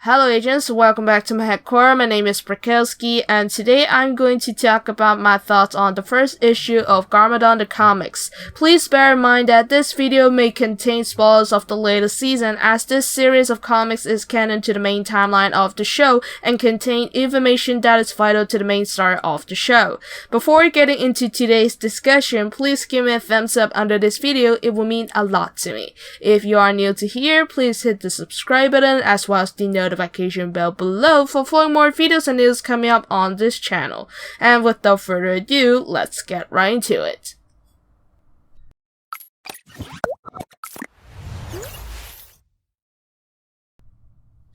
Hello agents, welcome back to my headquarters. My name is Brakowski, and today I'm going to talk about my thoughts on the first issue of Garmadon the comics. Please bear in mind that this video may contain spoilers of the latest season, as this series of comics is canon to the main timeline of the show and contain information that is vital to the main story of the show. Before getting into today's discussion, please give me a thumbs up under this video, it will mean a lot to me. If you are new to here, please hit the subscribe button as well as the notification bell below for following more videos and news coming up on this channel. And without further ado, let's get right into it.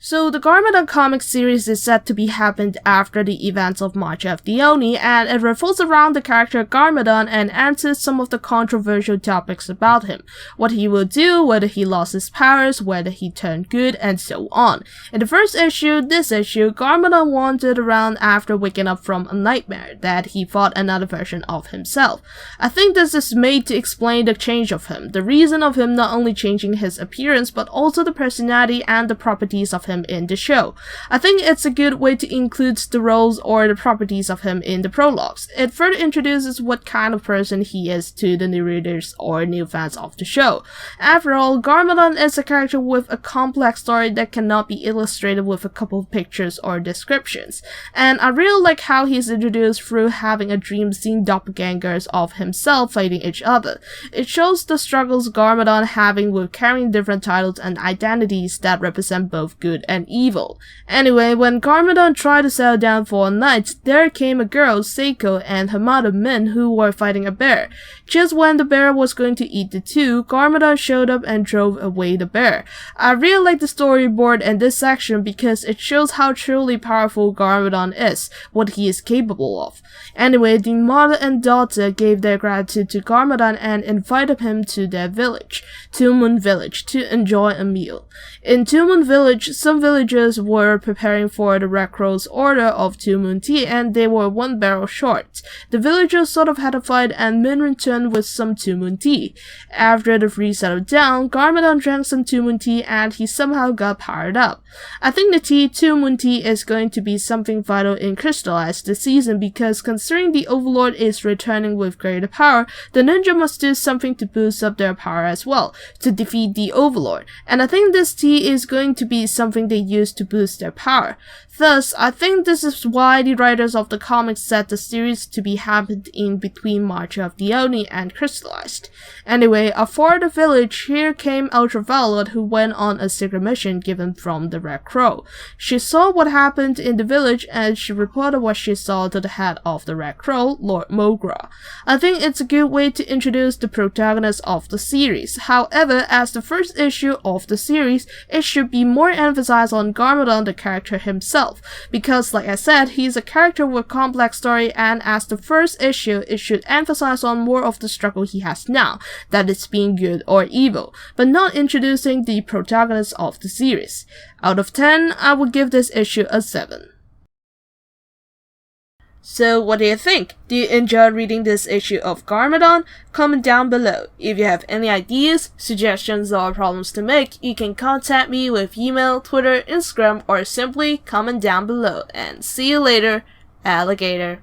So the Garmadon comic series is said to be happened after the events of March of the Oni, and it revolves around the character Garmadon and answers some of the controversial topics about him, what he will do, whether he lost his powers, whether he turned good, and so on. In the first issue, Garmadon wandered around after waking up from a nightmare that he fought another version of himself. I think this is made to explain the change of him, the reason of him not only changing his appearance but also the personality and the properties of him in the show. I think it's a good way to include the roles or the properties of him in the prologues. It further introduces what kind of person he is to the new readers or new fans of the show. After all, Garmadon is a character with a complex story that cannot be illustrated with a couple of pictures or descriptions. And I really like how he's introduced through having a dream seeing doppelgangers of himself fighting each other. It shows the struggles Garmadon having with carrying different titles and identities that represent both good and evil. Anyway, when Garmadon tried to settle down for a night, there came a girl, Seiko, and her mother, Min, who were fighting a bear. Just when the bear was going to eat the two, Garmadon showed up and drove away the bear. I really like the storyboard in this section because it shows how truly powerful Garmadon is, what he is capable of. Anyway, the mother and daughter gave their gratitude to Garmadon and invited him to their village, Two Moon Village, to enjoy a meal. In Two Moon Village, some villagers were preparing for the Red Crow's order of Two Moon tea and they were one barrel short. The villagers sort of had a fight and Min returned with some Two Moon tea. After the three settled down, Garmadon drank some Two Moon tea and he somehow got powered up. I think the Two Moon tea is going to be something vital in Crystallized this season because considering the Overlord is returning with greater power, the ninja must do something to boost up their power as well, to defeat the Overlord. And I think this tea is going to be something they use to boost their power. Thus, I think this is why the writers of the comics set the series to be happened in between March of the Oni and Crystallized. Anyway, for the village, here came Ultraviolet, who went on a secret mission given from the Red Crow. She saw what happened in the village and she reported what she saw to the head of the Red Crow, Lord Mogra. I think it's a good way to introduce the protagonist of the series. However, as the first issue of the series, it should be more emphasized on Garmadon the character himself, because like I said, he's a character with complex story, and as the first issue, it should emphasize on more of the struggle he has now, that is being good or evil, but not introducing the protagonist of the series. Out of 10, I would give this issue a 7. So what do you think? Do you enjoy reading this issue of Garmadon? Comment down below. If you have any ideas, suggestions, or problems to make, you can contact me with email, Twitter, Instagram, or simply comment down below. And see you later, alligator.